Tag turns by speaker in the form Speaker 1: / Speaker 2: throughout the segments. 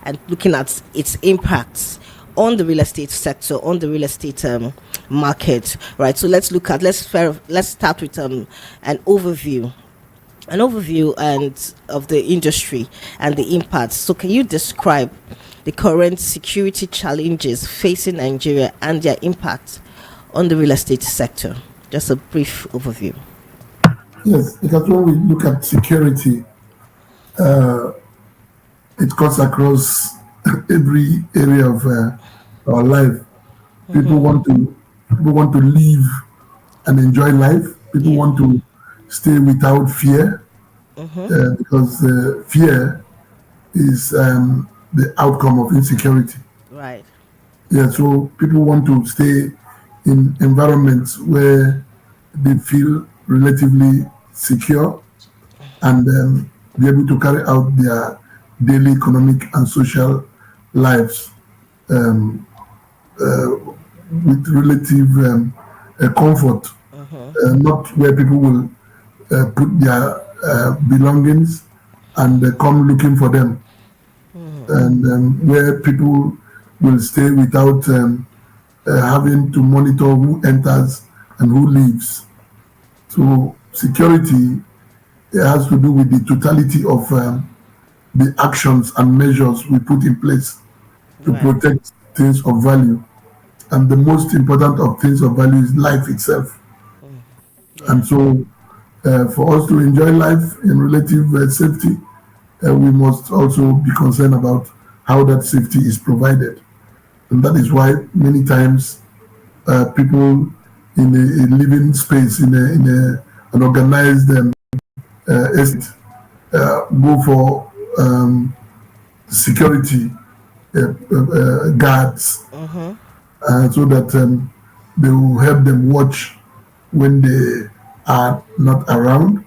Speaker 1: and looking at its impacts on the real estate sector, on the real estate market, right? So let's start with an overview and of the industry and the impacts. So can you describe the current security challenges facing Nigeria and their impact on the real estate sector? Just a brief overview.
Speaker 2: Yes, because when we look at security, it cuts across every area of our life. People want to people want to live and enjoy life. People
Speaker 1: Yeah.
Speaker 2: want to stay without fear, because fear is the outcome of insecurity.
Speaker 1: Right.
Speaker 2: Yeah, so people want to stay in environments where they feel relatively secure and be able to carry out their daily economic and social lives um, with relative comfort, not where people will put their belongings and come looking for them, and where people will stay without having to monitor who enters and who leaves. So security, it has to do with the totality of the actions and measures we put in place to
Speaker 1: Right.
Speaker 2: protect things of value. And the most important of things of value is life itself. And
Speaker 1: Yeah.
Speaker 2: so, for us to enjoy life in relative safety, we must also be concerned about how that safety is provided. And that is why many times people in a living space, an organized estate, go for security guards, so that they will help them watch when they are not around,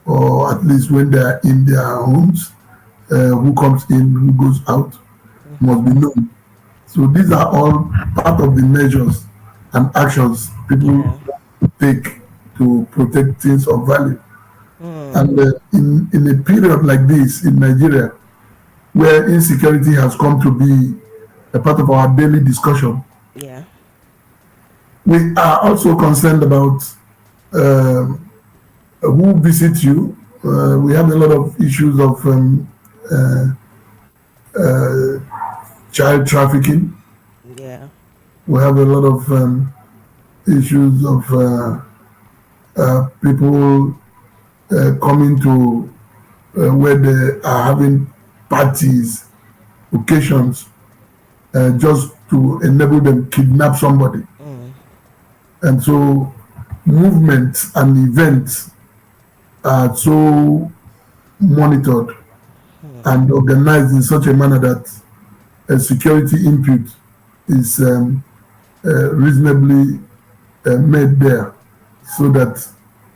Speaker 2: or at least when they are in their homes. Who comes in, who goes out, must be known. So these are all part of the measures and actions people
Speaker 1: Yeah.
Speaker 2: take to protect things of value. And in a period like this in Nigeria, where insecurity has come to be a part of our daily discussion,
Speaker 1: Yeah.
Speaker 2: we are also concerned about um who visits you. We have a lot of issues of uh, uh, child trafficking.
Speaker 1: Yeah.
Speaker 2: We have a lot of issues of people coming to where they are having parties, occasions, just to enable them kidnap somebody. And so movements and events are so monitored and organized in such a manner that a security input is reasonably made there, so that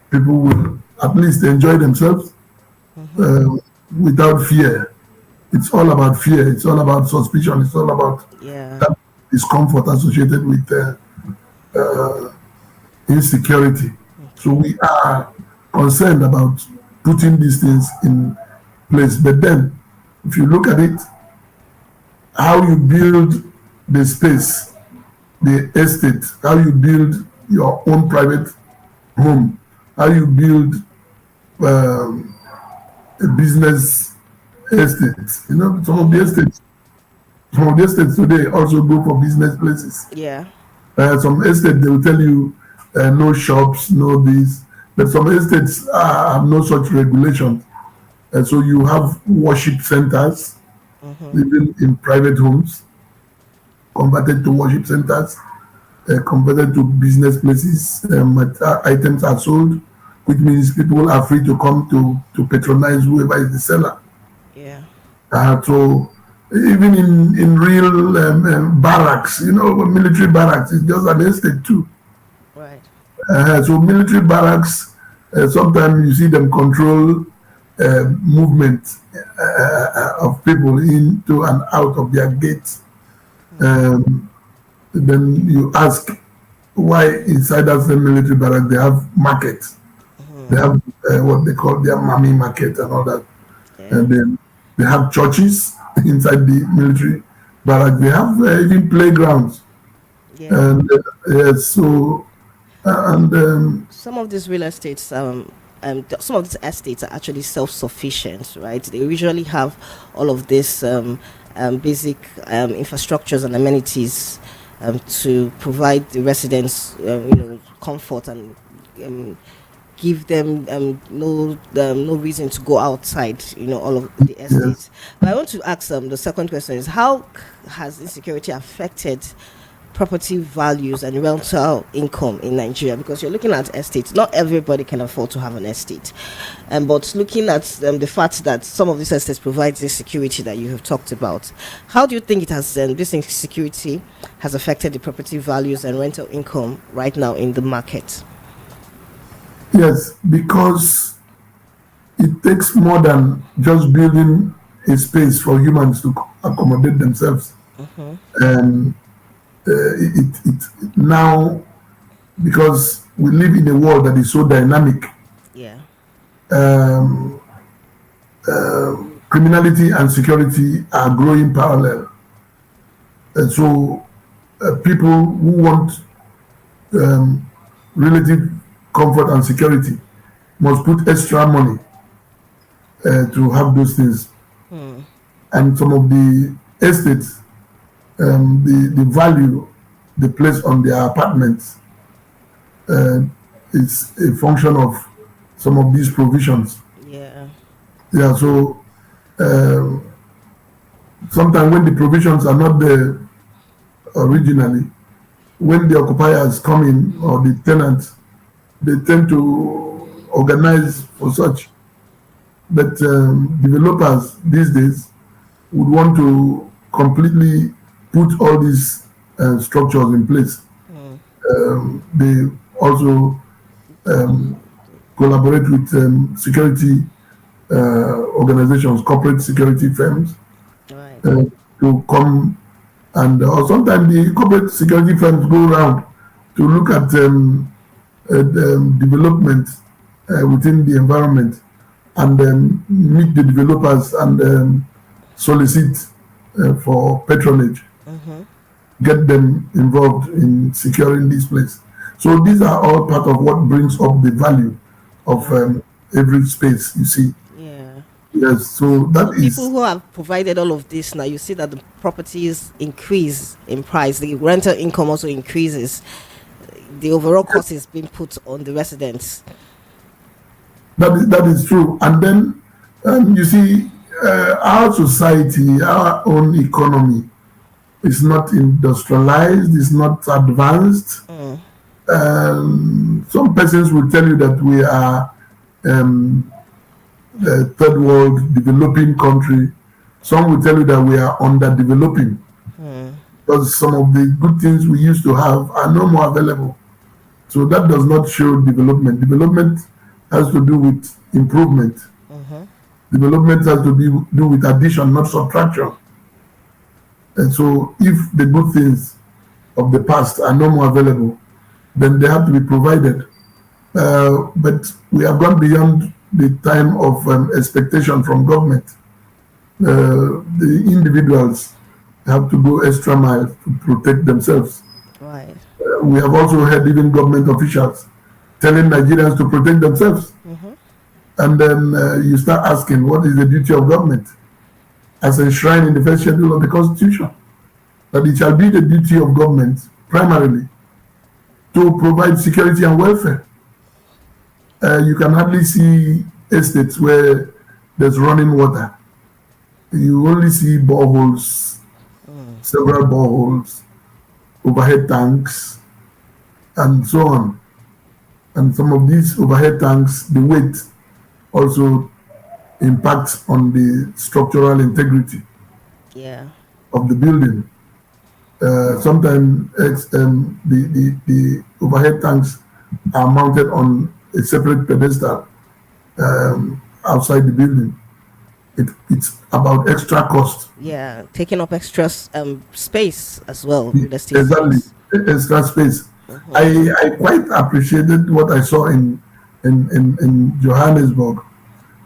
Speaker 2: people will at least enjoy themselves uh, without fear. It's all about fear. It's all about suspicion. It's all about
Speaker 1: Yeah.
Speaker 2: that discomfort associated with insecurity. So we are concerned about putting these things in place. But then, if you look at it, how you build the space, the estate, how you build your own private home, how you build um, a business estate. You know, some of the estates today also go for business places.
Speaker 1: Yeah.
Speaker 2: Some estates they will tell you no shops, no this, but some estates have no such regulations. So you have worship centers, even in private homes, converted to worship centers, converted to business places. Items are sold, which means people are free to come to patronize whoever is the seller.
Speaker 1: Yeah.
Speaker 2: So even in real barracks, you know, military barracks, it's just an estate too.
Speaker 1: Right.
Speaker 2: So military barracks, sometimes you see them control movement of people into and out of their gates. Um, then you ask why inside that same military barrack they have markets. They have what they call their mommy market and all that.
Speaker 1: Yeah.
Speaker 2: And then they have churches inside the military barracks. They have even playgrounds,
Speaker 1: Yeah.
Speaker 2: and yes, so and
Speaker 1: Some of these real estates, some of these estates are actually self-sufficient, right? They usually have all of this basic infrastructures and amenities to provide the residents, comfort and um, give them no reason to go outside. All of the
Speaker 2: yes,
Speaker 1: estates. But I want to ask the second question is how has insecurity affected property values and rental income in Nigeria? Because you're looking at estates, not everybody can afford to have an estate, but looking at the fact that some of these estates provide the security that you have talked about, how do you think it has this insecurity has affected the property values and rental income right now in the market?
Speaker 2: yes, because it takes more than just building a space for humans to accommodate themselves.
Speaker 1: Mm-hmm.
Speaker 2: And it now, because we live in a world that is so dynamic,
Speaker 1: Yeah.
Speaker 2: um, criminality and security are growing parallel. And so people who want um, relative comfort and security must put extra money to have those things.
Speaker 1: Hmm.
Speaker 2: And some of the estates, the value they place on their apartments uh, is a function of some of these provisions.
Speaker 1: Yeah.
Speaker 2: Yeah, so uh, sometimes when the provisions are not there originally, when the occupiers come in or the tenants, they tend to organize for such. But developers these days would want to completely put all these structures in place.
Speaker 1: Hmm.
Speaker 2: They also um, collaborate with security organizations, corporate security firms,
Speaker 1: Right.
Speaker 2: uh, to come and or sometimes the corporate security firms go around to look at development within the environment and meet the developers and solicit for patronage,
Speaker 1: Mm-hmm.
Speaker 2: get them involved in securing this place. So these are all part of what brings up the value of
Speaker 1: Right.
Speaker 2: every space, you see.
Speaker 1: Yeah.
Speaker 2: Yes, so
Speaker 1: So
Speaker 2: that
Speaker 1: people
Speaker 2: is,
Speaker 1: who have provided all of this now, you see that the properties increase in price, the rental income also increases, the overall cost is being put on the residents.
Speaker 2: that is true. And then you see, our society, our own economy is not industrialized, is not advanced.
Speaker 1: Mm.
Speaker 2: Some persons will tell you that we are um, a third world developing country. Some will tell you that we are underdeveloping
Speaker 1: Mm.
Speaker 2: because some of the good things we used to have are no more available. So that does not show development. Development has to do with improvement.
Speaker 1: Mm-hmm.
Speaker 2: Development has to do with addition, not subtraction. And so if the good things of the past are no more available, then they have to be provided. But we have gone beyond the time of expectation from government. The individuals have to go extra mile to protect themselves.
Speaker 1: Right.
Speaker 2: We have also had even government officials telling Nigerians to protect themselves.
Speaker 1: Mm-hmm.
Speaker 2: And then you start asking, what is the duty of government as enshrined in the first schedule of the Constitution? That it shall be the duty of government primarily to provide security and welfare. You can hardly see estates where there's running water. You only see boreholes,
Speaker 1: Mm.
Speaker 2: several boreholes, overhead tanks, and so on. And some of these overhead tanks, the weight also impacts on the structural integrity
Speaker 1: Yeah.
Speaker 2: of the building. Sometimes the overhead tanks are mounted on a separate pedestal outside the building. It's about extra cost.
Speaker 1: Yeah. Taking up extra space as well, real estate
Speaker 2: Exactly,
Speaker 1: space.
Speaker 2: extra space.
Speaker 1: Mm-hmm.
Speaker 2: I quite appreciated what I saw in Johannesburg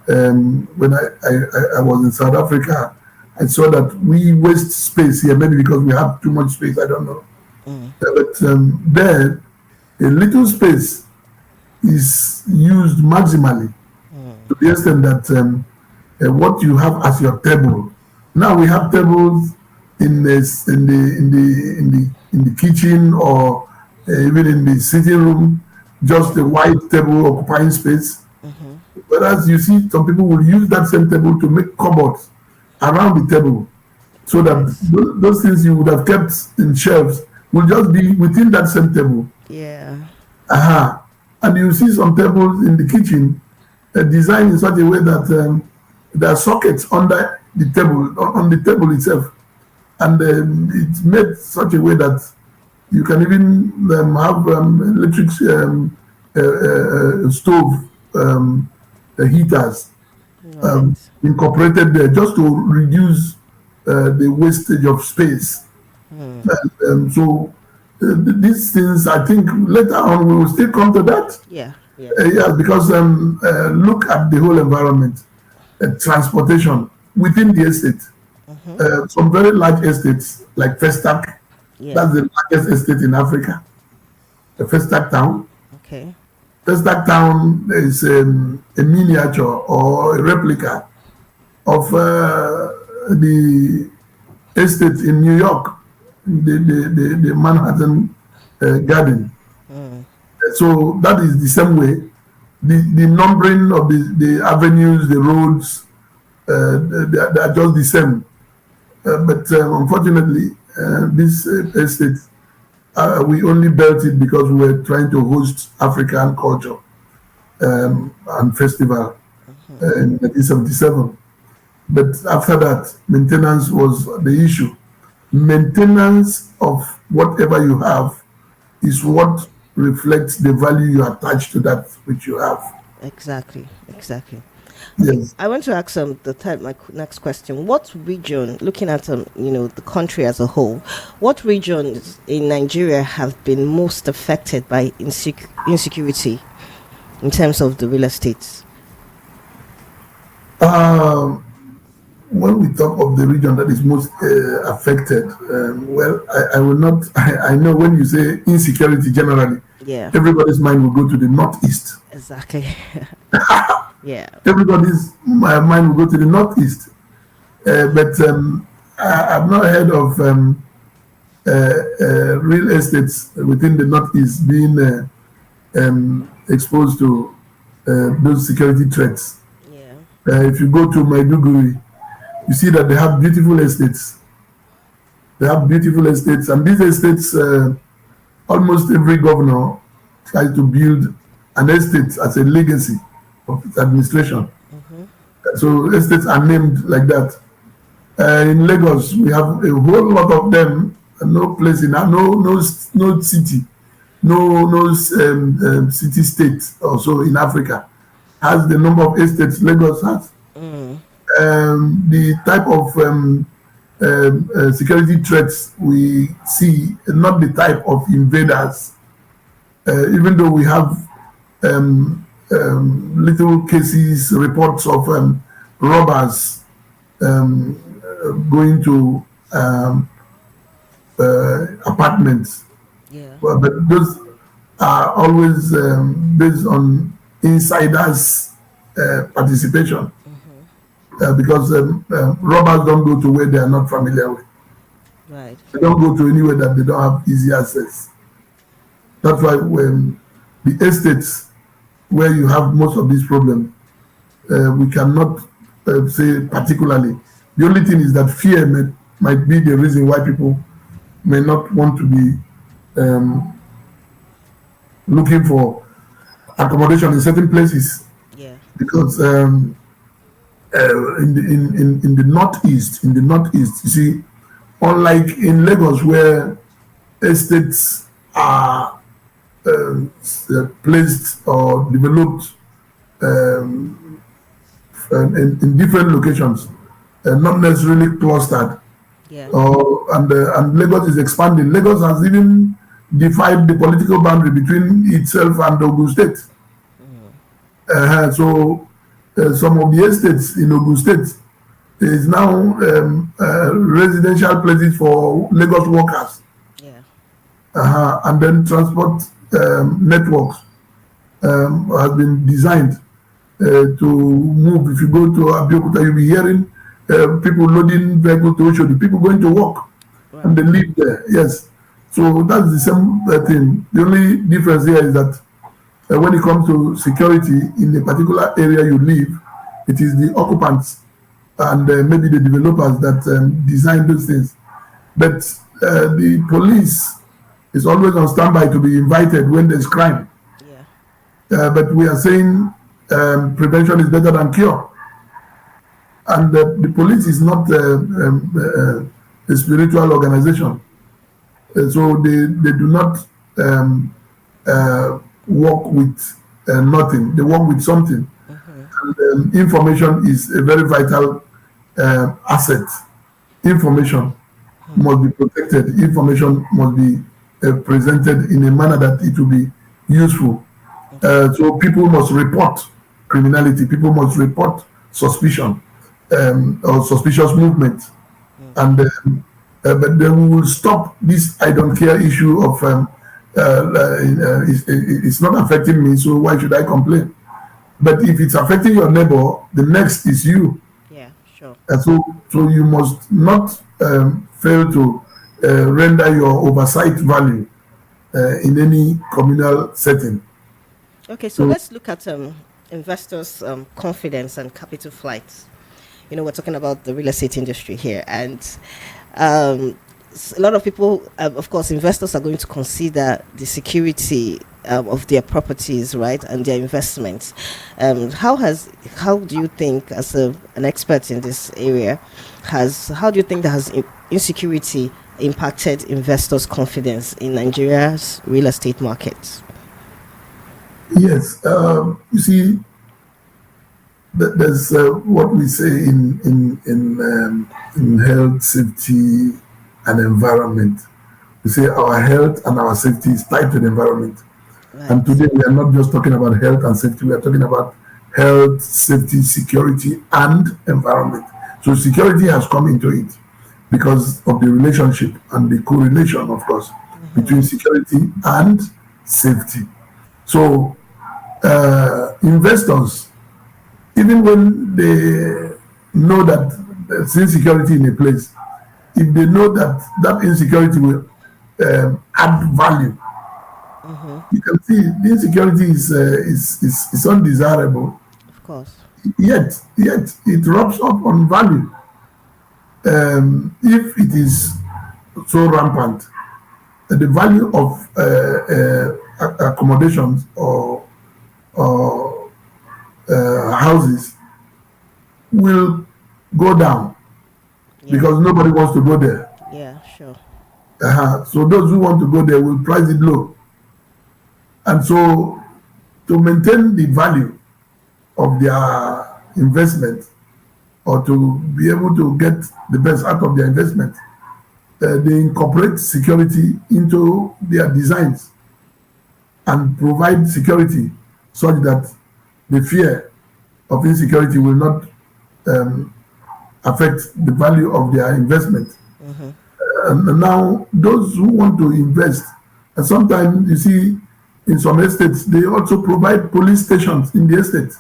Speaker 2: when I was in South Africa I saw that we waste space here, maybe because we have too much space. I don't know.
Speaker 1: Mm.
Speaker 2: But there, a little space is used maximally to
Speaker 1: Mm.
Speaker 2: the extent that what you have as your table. Now we have tables in this in the kitchen or even in the sitting room, just a wide table occupying space.
Speaker 1: Mm-hmm.
Speaker 2: Whereas you see some people will use that same table to make cupboards around the table, so that
Speaker 1: Yes.
Speaker 2: those things you would have kept in shelves will just be within that same table.
Speaker 1: Yeah.
Speaker 2: Aha. And you see some tables in the kitchen designed in such a way that there are sockets under the table, on the table itself. And it's made such a way that you can even have electric stove heaters
Speaker 1: Right.
Speaker 2: incorporated there just to reduce the wastage of space.
Speaker 1: Mm.
Speaker 2: So these things, I think later on we will still come to that.
Speaker 1: Yeah. Yeah.
Speaker 2: Yeah, because look at the whole environment, transportation within the estate.
Speaker 1: Mm-hmm.
Speaker 2: Some very large estates like Festac,
Speaker 1: Yeah.
Speaker 2: that's the largest estate in Africa, the Festac town.
Speaker 1: Okay.
Speaker 2: Festac town is a miniature or a replica of the estate in New York, the Manhattan Garden.
Speaker 1: Mm.
Speaker 2: So that is the same way. The numbering of the avenues, the roads, they are just the same. But unfortunately, this estate, we only built it because we were trying to host African culture and festival in 1977. But after that, maintenance was the issue. Maintenance of whatever you have is what reflects the value you attach to that which you have.
Speaker 1: Exactly. Exactly. Okay,
Speaker 2: Yes.
Speaker 1: I want to ask the third my next question. What region, looking at the country as a whole, what regions in Nigeria have been most affected by insecurity in terms of the real estate?
Speaker 2: Um, when we talk of the region that is most affected, well, I will not. I know when you say insecurity generally,
Speaker 1: Yeah,
Speaker 2: everybody's mind will go to the northeast.
Speaker 1: exactly. Yeah.
Speaker 2: Everybody's mind will go to the northeast. But I've not heard of real estates within the northeast being exposed to those security threats.
Speaker 1: Yeah.
Speaker 2: If you go to Maiduguri, you see that they have beautiful estates. They have beautiful estates, and these estates, almost every governor tries to build an estate as a legacy of its administration.
Speaker 1: Mm-hmm.
Speaker 2: So estates are named like that. In Lagos, we have a whole lot of them. No place in no city, no city state also in Africa has the number of estates Lagos has.
Speaker 1: Mm.
Speaker 2: The type of security threats we see, not the type of invaders. Even though we have little cases, reports of robbers going to apartments,
Speaker 1: Yeah.
Speaker 2: but those are always based on insiders' participation.
Speaker 1: Mm-hmm.
Speaker 2: Because robbers don't go to where they are not familiar with.
Speaker 1: Right.
Speaker 2: They don't go to anywhere that they don't have easy access. That's why when the estates where you have most of these problems, we cannot say particularly. The only thing is that fear might be the reason why people may not want to be looking for accommodation in certain places,
Speaker 1: Yeah.
Speaker 2: because in the northeast, you see, unlike in Lagos where estates are placed or developed in different locations, not necessarily clustered.
Speaker 1: Yeah.
Speaker 2: And Lagos is expanding. Lagos has even defined the political boundary between itself and Ogun State.
Speaker 1: Mm.
Speaker 2: So some of the estates in Ogun State Is now residential places for Lagos workers,
Speaker 1: Yeah.
Speaker 2: and then transport networks has been designed to move. If you go to Abeokuta, you'll be hearing people loading vehicles to Oshodi, people going to work and
Speaker 1: Right.
Speaker 2: they live there. Yes. So that's the same thing. The only difference here is that when it comes to security in a particular area you live, it is the occupants and maybe the developers that design those things. But the police is always on standby to be invited when there's crime.
Speaker 1: Yeah.
Speaker 2: But we are saying prevention is better than cure. And the police is not a spiritual organization. So they do not um, work with nothing. They work with something.
Speaker 1: Mm-hmm.
Speaker 2: And information is a very vital asset. Information must be protected. Information must be presented in a manner that it will be useful.
Speaker 1: Okay.
Speaker 2: So people must report criminality. People must report suspicion or suspicious movement, and but then we will stop this "I don't care" issue of it's not affecting me, so why should I complain? But if it's affecting your neighbor, the next is you.
Speaker 1: Yeah. Sure.
Speaker 2: And so you must not fail to render your oversight value in any communal setting.
Speaker 1: Okay. So
Speaker 2: So
Speaker 1: let's look at investors' confidence and capital flights. We're talking about the real estate industry here, and um, a lot of people, of course, investors are going to consider the security of their properties, right, and their investments. How do you think, as an expert in this area, has how do you think that has insecurity impacted investors' confidence in Nigeria's real estate markets?
Speaker 2: yes, you see, there's what we say in health, safety, and environment. We say our health and our safety is tied to the environment. And
Speaker 1: Right.
Speaker 2: today we are not just talking about health and safety, we are talking about health, safety, security, and environment. So security has come into it because of the relationship and the correlation, of course,
Speaker 1: Mm-hmm.
Speaker 2: between security and safety. So investors, even when they know that there's insecurity in a place, if they know that that insecurity will add value,
Speaker 1: Mm-hmm.
Speaker 2: you can see the insecurity is undesirable.
Speaker 1: Of course.
Speaker 2: Yet it rubs up on value. If it is so rampant, the value of accommodations or houses will go down
Speaker 1: Yeah.
Speaker 2: because nobody wants to go there.
Speaker 1: Yeah. Sure.
Speaker 2: So those who want to go there will price it low, and so to maintain the value of their investment or to be able to get the best out of their investment, they incorporate security into their designs and provide security such that the fear of insecurity will not um, affect the value of their investment.
Speaker 1: Mm-hmm.
Speaker 2: And now, those who want to invest, and sometimes you see in some estates, they also provide police stations in the estate.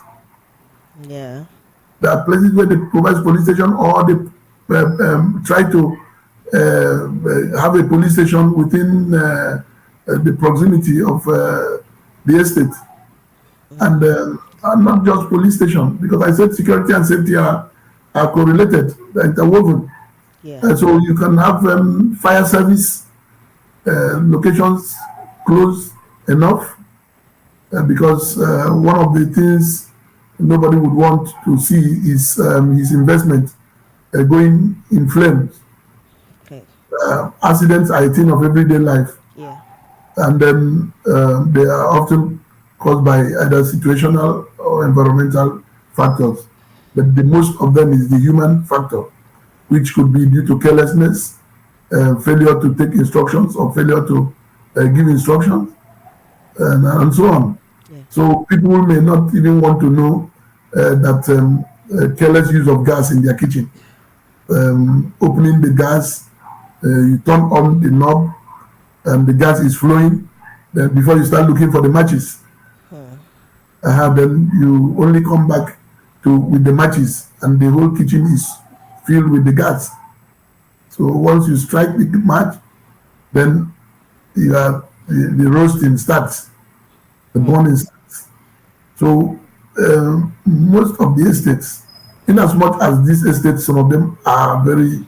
Speaker 1: Yeah.
Speaker 2: There are places where they provide police station or they try to have a police station within the proximity of the estate. And not just police station, because I said security and safety are correlated, they're interwoven.
Speaker 1: Yeah.
Speaker 2: So you can have fire service locations close enough because one of the things nobody would want to see is his investment going in flames.
Speaker 1: Okay.
Speaker 2: Accidents are a thing of everyday life,
Speaker 1: Yeah.
Speaker 2: and then they are often caused by either situational or environmental factors. But the most of them is the human factor, which could be due to carelessness, failure to take instructions, or failure to give instructions, and so on.
Speaker 1: Yeah.
Speaker 2: So people may not even want to know that careless use of gas in their kitchen. Opening the gas, you turn on the knob, and the gas is flowing. Then before you start looking for the matches, then you only come back to with the matches, and the whole kitchen is filled with the gas. So once you strike the match, then the roasting starts, the burning starts. So most of the estates, in as much as these estates, some of them are very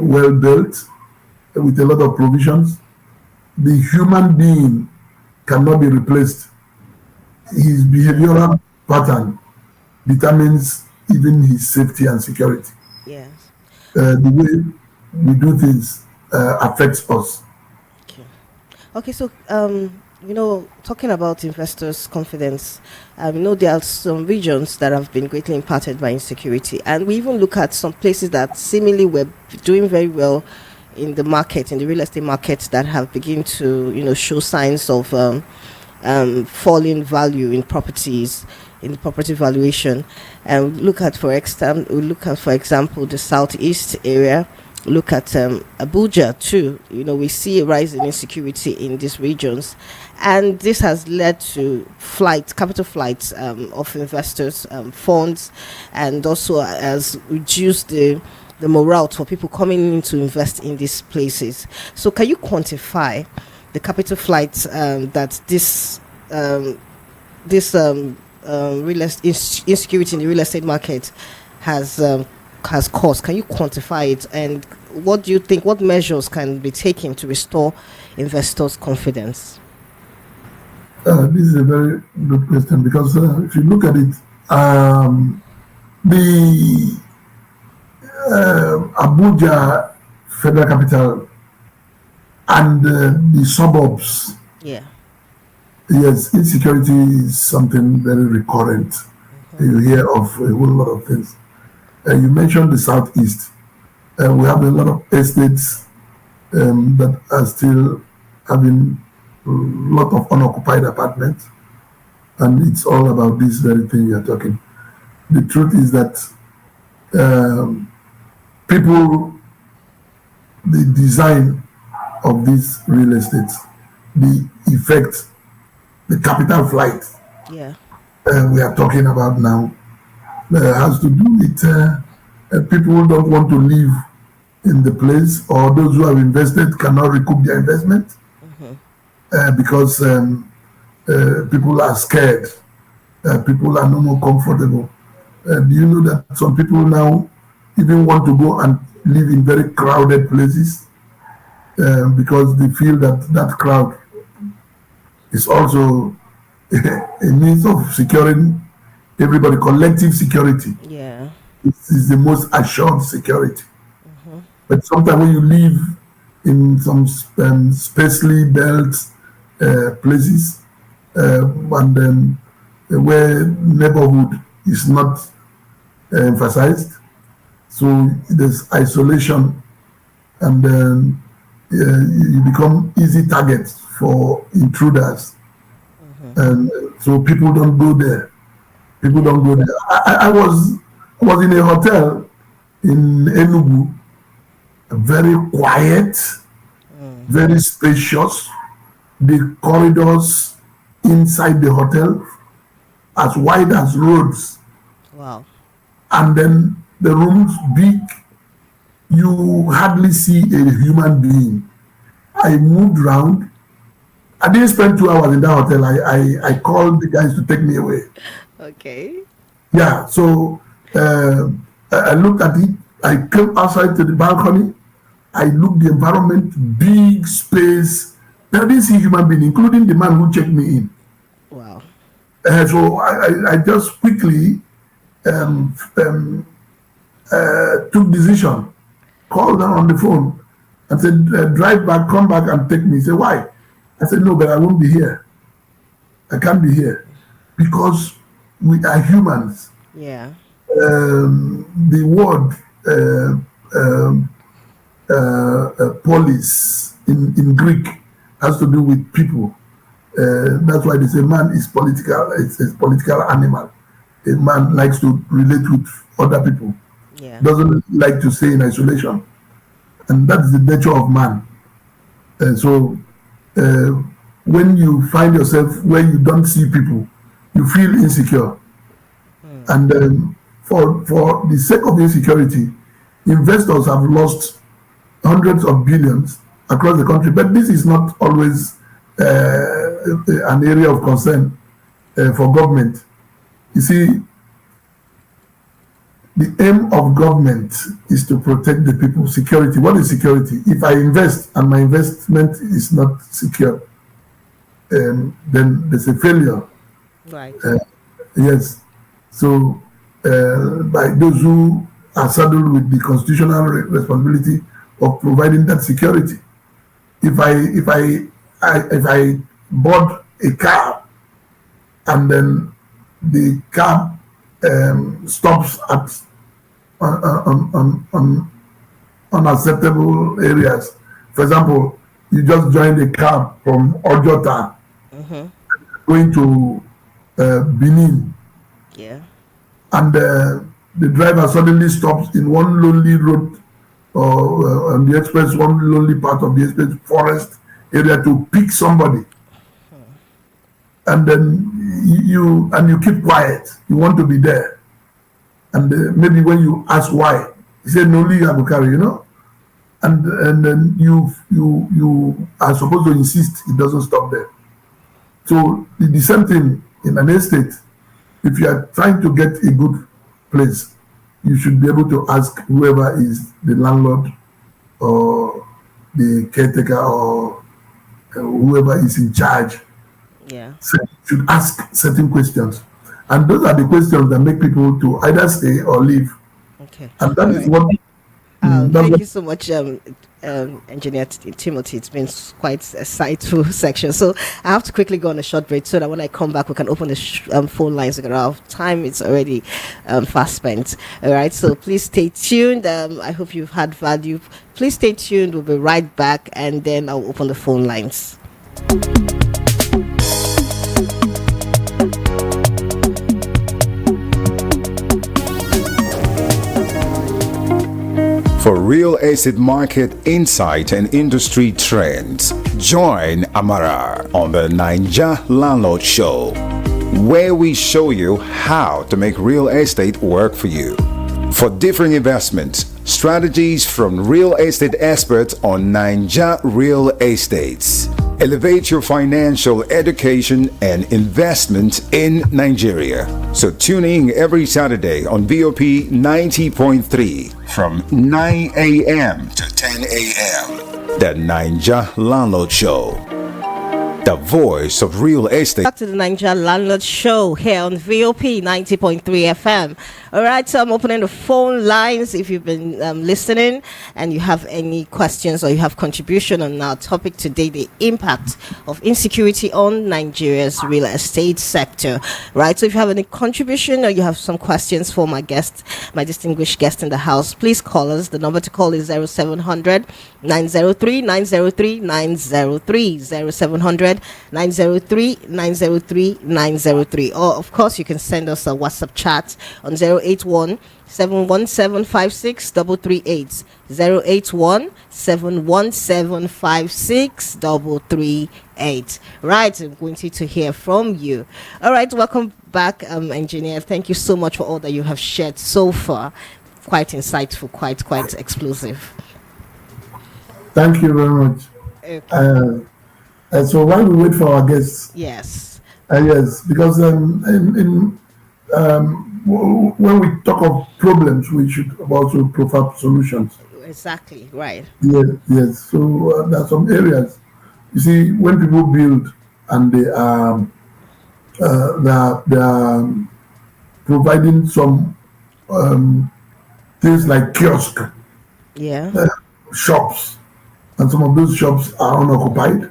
Speaker 2: well built with a lot of provisions, the human being cannot be replaced. His behavioral pattern determines even his safety and security.
Speaker 1: Yes.
Speaker 2: The way we do things affects us.
Speaker 1: Okay. Okay. So, talking about investors' confidence, there are some regions that have been greatly impacted by insecurity, and we even look at some places that seemingly were doing very well in the market, in the real estate market, that have begun to, show signs of falling value in properties, in the property valuation. And we look at, for example, the southeast area. Look at Abuja too. We see a rise in insecurity in these regions, and this has led to capital flights of investors, funds, and also has reduced the morale for people coming in to invest in these places. So, can you quantify the capital flights that this insecurity in the real estate market has caused? Can you quantify it, and what do you think? What measures can be taken to restore investors' confidence?
Speaker 2: This is a very good question because if you look at it, the Abuja Federal Capital and the suburbs.
Speaker 1: Yeah.
Speaker 2: Yes, insecurity is something very recurrent. You hear of a whole lot of things. You mentioned the southeast. We have a lot of estates that are still having a lot of unoccupied apartments, and it's all about this very thing you're talking. The truth is that people, the design of these real estates, the effect, the capital flight we are talking about now has to do with people don't want to live in the place, or those who have invested cannot recoup their investment because people are scared, people are no more comfortable. Do you know that some people now even want to go and live in very crowded places because they feel that that crowd is also a means of securing everybody, collective security.
Speaker 1: Yeah.
Speaker 2: This is the most assured security. But sometimes when you live in some sparsely built places and then where neighborhood is not emphasized, so there's isolation, and then you become easy targets for intruders, and so people don't go there. People don't go there. I was in a hotel in Enugu, very quiet, very spacious. The corridors inside the hotel as wide as roads.
Speaker 1: Wow.
Speaker 2: And then the rooms big. You hardly see a human being. I moved around. I didn't spend 2 hours in that hotel. I called the guys to take me away.
Speaker 1: Okay.
Speaker 2: Yeah, so I looked at it. I came outside to the balcony. I looked the environment, big space. I didn't see human being, including the man who checked me in.
Speaker 1: Wow.
Speaker 2: So I just quickly took decision, called them on the phone, and said, drive back, come back and take me. He said, why? I said, no, but I won't be here. I can't be here because we are humans.
Speaker 1: Yeah.
Speaker 2: The word polis in Greek has to do with people. That's why they say man is political. It's a political animal. a man likes to relate with other people,
Speaker 1: Yeah.
Speaker 2: doesn't like to stay in isolation, and that's the nature of man. So uh, when you find yourself where you don't see people, you feel insecure,
Speaker 1: Hmm.
Speaker 2: and for the sake of insecurity, investors have lost hundreds of billions across the country. But this is not always an area of concern for government. You see, the aim of government is to protect the people. Security. What is security? If I invest and my investment is not secure, then there's a failure.
Speaker 1: Right.
Speaker 2: Uh, yes. So, by those who are saddled with the constitutional responsibility of providing that security, if I bought a car and then the car stops at on unacceptable areas. For example, you just joined a cab from Ojota
Speaker 1: Mm-hmm.
Speaker 2: going to Benin,
Speaker 1: Yeah.
Speaker 2: and the driver suddenly stops in one lonely road or on the express, one lonely part of the express forest area to pick somebody, and then you keep quiet. You want to be there, and maybe when you ask why, he said, "No, only you have to carry," and then you are supposed to insist it doesn't stop there. So the same thing in an estate. If you are trying to get a good place, you should be able to ask whoever is the landlord or the caretaker or whoever is in charge.
Speaker 1: Yeah.
Speaker 2: So you should ask certain questions, and those are the questions that make people to either stay or leave.
Speaker 1: Okay.
Speaker 2: And that
Speaker 1: All
Speaker 2: is
Speaker 1: right.
Speaker 2: what that's
Speaker 1: Thank
Speaker 2: what
Speaker 1: you so much, Engineer Timothy. It's been quite a insightful section. So I have to quickly go on a short break so that when I come back, we can open the phone lines. Because our time it's already fast spent. All right. So please stay tuned. I hope you've had value. Please stay tuned. We'll be right back, and then I'll open the phone lines.
Speaker 3: For real estate market insight and industry trends, join Amara on the Ninja Landlord Show, where we show you how to make real estate work for you. For different investments, strategies from real estate experts on Ninja Real Estates. Elevate your financial education and investment in Nigeria. So tune in every Saturday on VOP 90.3 from 9 a.m. to 10 a.m. The Ninja Landlord Show. The voice of real estate.
Speaker 1: Back to the Ninja Landlord Show here on VOP 90.3 FM. All right, so I'm opening the phone lines. If you've been listening and you have any questions or you have contribution on our topic today, the impact of insecurity on Nigeria's real estate sector. Right, so if you have any contribution or you have some questions for my guest, my distinguished guest in the house, please call us. The number to call is 0700 903 903 903 0700 903 903 903, or of course you can send us a WhatsApp chat on 081 717 56338 081 717 56338. Right, I'm going to hear from you. All right, welcome back, engineer. Thank you so much for all that you have shared so far. Quite insightful, quite explosive.
Speaker 2: Thank you very much.
Speaker 1: Okay.
Speaker 2: So while we wait for our guests,
Speaker 1: Yes.
Speaker 2: yes, because when we talk of problems, we should also provide solutions.
Speaker 1: Exactly. Right.
Speaker 2: Yes, yes. So there are some areas. You see, when people build and they are providing some things like kiosk
Speaker 1: Yeah.
Speaker 2: shops, and some of those shops are unoccupied,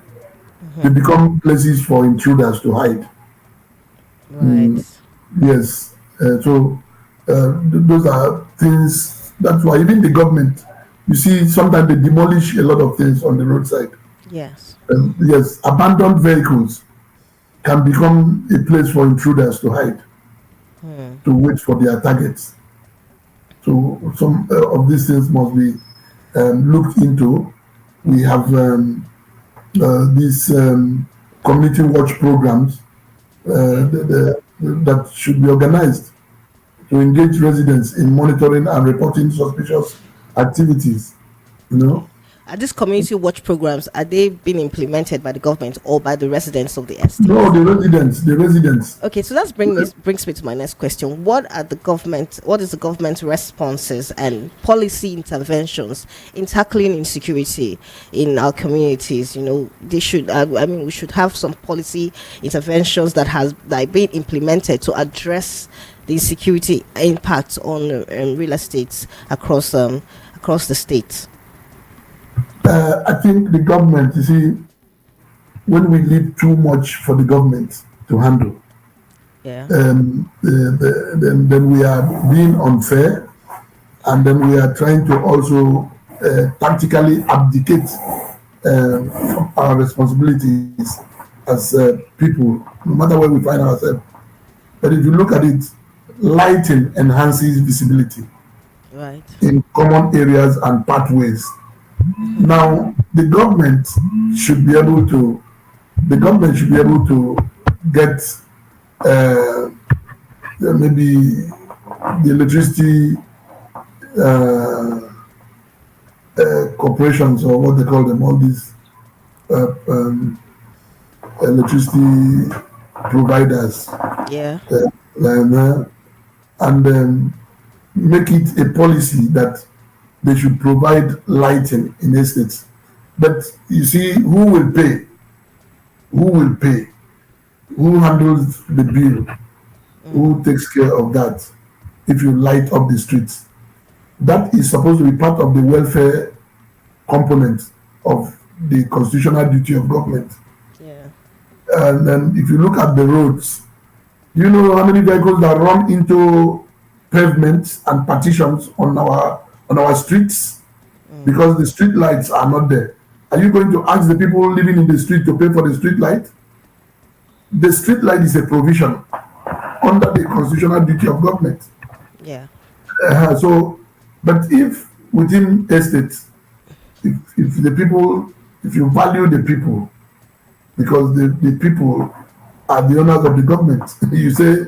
Speaker 2: they become places for intruders to hide.
Speaker 1: Right.
Speaker 2: Yes. So those are things. That's why even the government, you see, sometimes they demolish a lot of things on the roadside.
Speaker 1: Yes.
Speaker 2: Yes, abandoned vehicles can become a place for intruders to hide. to wait for their targets. So some of these things must be looked into. We have these community watch programs that should be organized to engage residents in monitoring and reporting suspicious activities. You know,
Speaker 1: Are these community watch programs, are they being implemented by the government or by the residents of the estate?
Speaker 2: no, the residents.
Speaker 1: Okay, so that's brings me to my next question. What is the government's responses and policy interventions in tackling insecurity in our communities? You know, they should, we should have some policy interventions that are being implemented to address the security impact on real estate across the state.
Speaker 2: I think the government, you see, when we leave too much for the government to handle,
Speaker 1: Yeah.
Speaker 2: Then we are being unfair, and then we are trying to also tactically abdicate from our responsibilities as people, no matter where we find ourselves. But if you look at it, lighting enhances visibility
Speaker 1: Right.
Speaker 2: in common areas and pathways. Now, the government should be able to get maybe the electricity corporations, or what they call them, all these electricity providers,
Speaker 1: Yeah.
Speaker 2: and make it a policy that they should provide lighting in estates. But you see, who will pay? Who will pay? Who handles the bill? Who takes care of that if you light up the streets? That is supposed to be part of the welfare component of the constitutional duty of government.
Speaker 1: Yeah.
Speaker 2: And then if you look at the roads, you know how many vehicles that run into pavements and partitions on our streets because the street lights are not there. Are you going to ask the people living in the street to pay for the street light? The street light is a provision under the constitutional duty of government.
Speaker 1: Yeah.
Speaker 2: But if within estates, if you value the people, because the people are the owners of the government, you say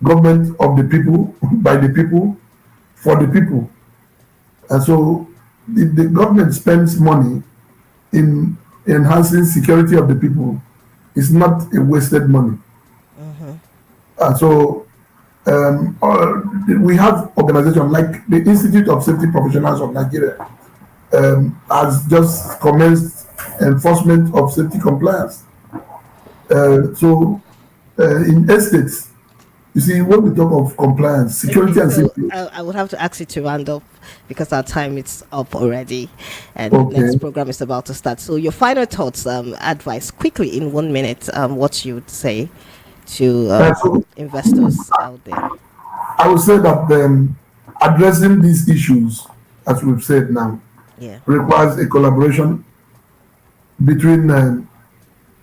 Speaker 2: government of the people, by the people, for the people. And so if the government spends money in enhancing security of the people, it's not a wasted money. And so we have organizations like the Institute of Safety Professionals of Nigeria has just commenced enforcement of safety compliance. In estates, you see, when we talk of compliance, security and
Speaker 1: So
Speaker 2: safety.
Speaker 1: I would have to ask you to round up because our time is up already, and
Speaker 2: Okay.
Speaker 1: the next program is about to start. So your final thoughts, advice, quickly in 1 minute, what you would say to
Speaker 2: So
Speaker 1: investors out there.
Speaker 2: I would say that addressing these issues, as we've said now,
Speaker 1: Yeah.
Speaker 2: requires a collaboration between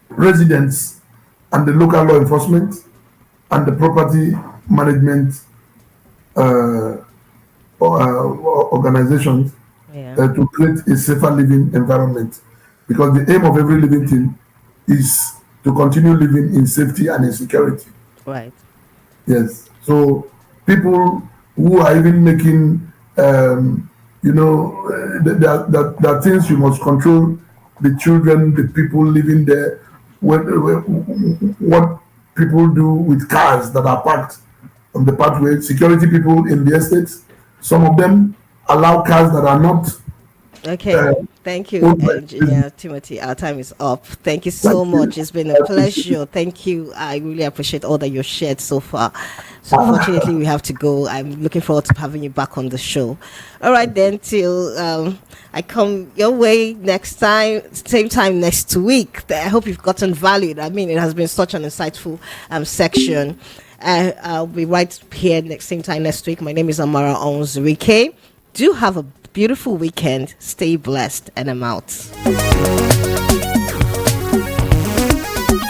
Speaker 2: residents and the local law enforcement and the property management organizations
Speaker 1: Yeah.
Speaker 2: to create a safer living environment. Because the aim of every living thing is to continue living in safety and in security.
Speaker 1: Right.
Speaker 2: Yes. So people who are even making, there are things you must control the children, the people living there, what people do with cars that are parked on the pathway, security people in the estates. Some of them allow cars that are not.
Speaker 1: Okay. Thank you, Engineer Timothy. Our time is up. Thank you so much. It's been a pleasure. Thank you. I really appreciate all that you've shared so far. So unfortunately, we have to go. I'm looking forward to having you back on the show. All right, then, till I come your way next time, same time next week. I hope you've gotten value. I mean, it has been such an insightful section. I'll be right here same time next week. My name is Amara Onzurike. Do have a beautiful weekend. Stay blessed, and I'm out.